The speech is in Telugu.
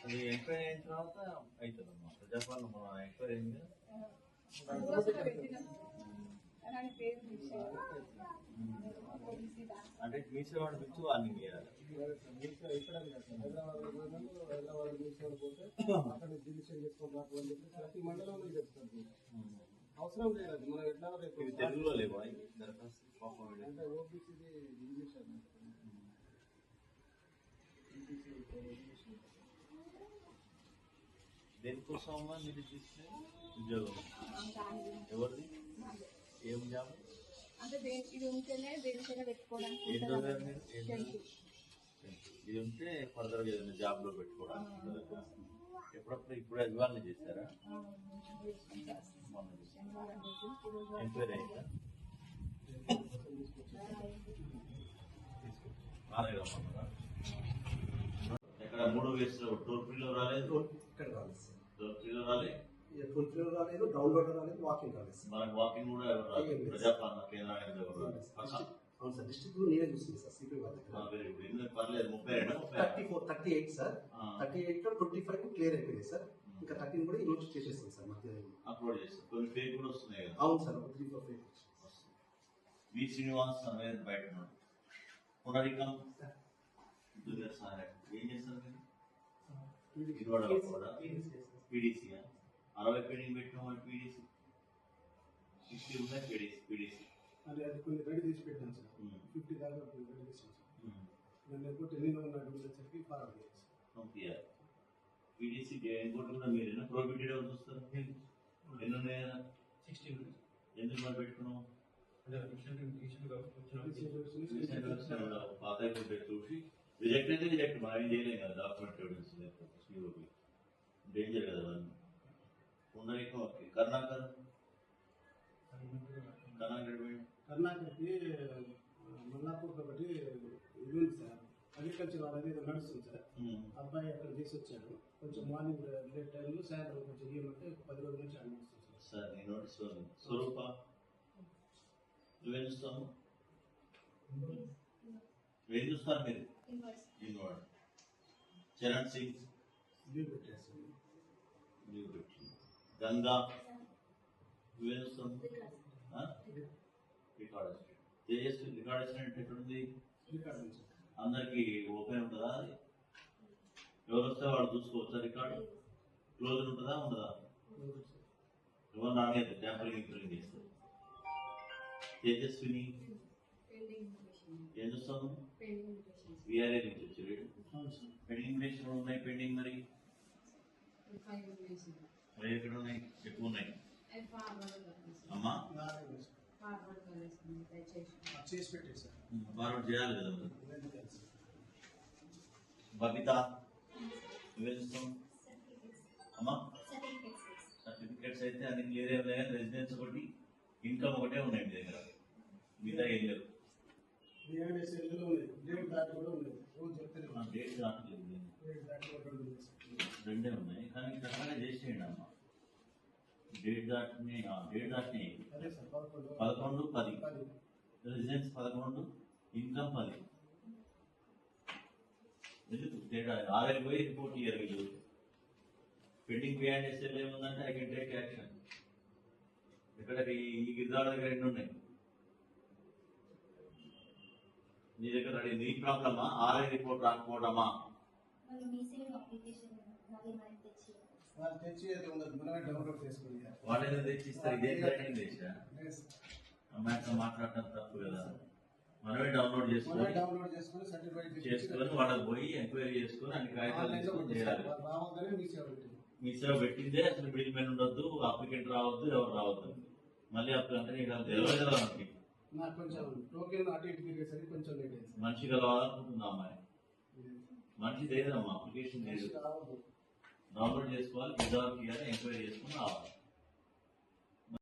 అది ఎంక్వైరీ అయిన తర్వాత అవుతుందమ్మా. ప్రజాపాలన మన ఎంక్వైరీ అయింది. అంటే మీ సేవలు పిలిచి వార్నింగ్ చేయాలి. ప్రతి మండలంలో చెప్తారు. అవసరం లేదు మనం ఎట్లా తెలుగులో లేవా దరఖాస్తు అంటే ఓబీసీది ఇంగ్లీష్ దేనికోసం అమ్మా మీరు చూస్తే ఉద్యోగం ఎవరిది ఏం జాబ్ అంటే ఇది ఉంటేనే దేనికైనా పెట్టుకోవడానికి ఇది ఉంటే ఫర్దర్ గా ఏదైనా జాబ్ లో పెట్టుకోవడానికి ఎప్పుడప్పుడు ఇప్పుడు ఇవాళ చేస్తారా ఎంక్వైరీ అయిందా ఎక్కడ 3 వేస్ట్ టోల్ ఫ్రీలో రాలేదు ఇక్కడ రాలేదు టోల్ ఫ్రీలో రాలేదు టోల్ ఫ్రీలో రాలేదు డౌన్లోడ్ రాలేదు వాకింగ్ రాలేదు మనకు వాకింగ్ కూడా ఎవరు రాలేదు ప్రజాపాలన కేంద్రానికి ఎవరు రాలేదు అవును సార్ డిస్ట్రిక్ట్ నేనే చూస్తుంది సార్ సిపి పర్లేదు 38 సార్ 38 లో 25 క్లియర్ అయిపోయింది సార్ ఇంకా 13 కూడా ఈ రోజు చేసేస్తాం సార్ మధ్య అప్లోడ్ చేస్తాం కొన్ని ఫేక్ కూడా వస్తున్నాయి కదా అవును సార్ 3-4 ఫేక్ వి శ్రీనివాస్ అనేది బయట పునరికం సార్ ఏం చేస్తారు మీరు పీడీసీ 60 పెండింగ్ పెట్టిన పీడీసీ 60 ఉన్నాయి పీడీసీ అంటే అది కొన్ని రెడీ చేసి పెట్టాను సార్ 50 దాకా రెడీ చేసాను సార్ నేను ఎప్పుడు ఎన్నిలో ఉన్న వచ్చేసరికి ఫార్వర్డ్ చేయాలి పంపించాలి పీడీసీ ఇంకోటి కూడా మీరేనా ప్రోబిటెడ్ ఎవరు చూస్తారు ఎన్ని ఉన్నాయా 60 ఎందుకు మరి పెట్టుకున్నాం పాత చూసి రిజెక్ట్ అయితే రిజెక్ట్ మనం చేయలేం కదా డాక్యుమెంట్ ఎవిడెన్స్ సిఓపి డేంజర్ కదా అవన్నీ పునరికం ఓకే కర్ణాకర్ కర్ణాటకకి మల్లాపూర్ ఒకటి ఇది ఉంది సార్ అగ్రికల్చర్ వాళ్ళది ఏదో నడుస్తుంది సార్ అబ్బాయి అక్కడ చేసి వచ్చాడు కొంచెం మార్నింగ్ లేట్ టైంలో సాయంత్రం కొంచెం ఇవ్వమంటే 10 రోజుల నుంచి అన్ని వస్తుంది సార్ నేను నోటీస్ స్వరూప నువ్వేం చూస్తాము ఏం చూస్తారు మీరు ఇన్వార్డ్ చరణ్ సింగ్ లీవ్ పెట్టేస్తాను లీవ్ పెట్టి గంగా నువ్వేం చూస్తాము record assistant Tejaswi record assistant ఎక్కడుంది అందరికి ఓపెన్ ఉంటుందా అది ఎవరు వస్తే వాళ్ళు చూసుకోవచ్చా రికార్డు క్లోజ్ ఉంటుందా ఉండదా ఎవరు రాలేదు ట్యాంపరింగ్ ఇంపరింగ్ చేస్తారు తేజస్విని ఏం చూస్తాను విఆర్ఏ నుంచి వచ్చి పెండింగ్ ప్లేస్ ఉన్నాయి పెండింగ్ మరి ఎక్కడ ఉన్నాయి ఎక్కువ ఉన్నాయి అమ్మా ఫార్వర్డ్ చేయాలి కదా బబిత నువ్వే చూస్తాం అమ్మా సర్టిఫికేట్స్ అయితే అన్ని క్లియర్ ఉన్నాయి రెసిడెన్స్ ఒకటి ఇన్కమ్ ఒకటే ఉన్నాయి మీ దగ్గర మిగతా ఏం లేవు డేట్ దాటలేదు రెండే ఉన్నాయి కానీ కరెక్ట్గా చేసేయండి అమ్మా డేట్ దాటినాయి 11/10 రెసిడెన్స్ 11 ఇన్కమ్ 10 ఎందుకు తేడా 6 పోయి రిపోర్ట్ ఇయర్ వీళ్ళు పెండింగ్ బియాండ్ ఎస్ఎల్ ఏముందంటే ఐ కెన్ టేక్ యాక్షన్ ఇక్కడ ఈ గిరిదాడ దగ్గర 2 ఉన్నాయి నీ దగ్గర రెడీ నీ ప్రాబ్లమా ఆర్ఐ రిపోర్ట్ రాకపోవడమా వాళ్ళే తెచ్చిస్తారు ఇదే తెచ్చా అమ్మాయితో మాట్లాడటం తప్పు కదా మనమే డౌన్లోడ్ చేసుకొని వాళ్ళకి పోయి ఎంక్వైరీ చేసుకొని అన్ని కాగితాలు తీసుకొని చేయాలి మీ సేవ పెట్టిందే అసలు మిడిల్ మ్యాన్ ఉండొద్దు అప్లికెంట్ రావద్దు ఎవరు రావద్దు మళ్ళీ అప్లికెంట్ నీకు తెలియదు కదా మనిషి కలవాలనుకుంటుంది అమ్మాయి మనిషి లేదమ్మా అప్లికేషన్ లేదు డౌన్లోడ్ చేసుకోవాలి విజార్ చేయాలి ఎంక్వైరీ చేసుకుని రావాలి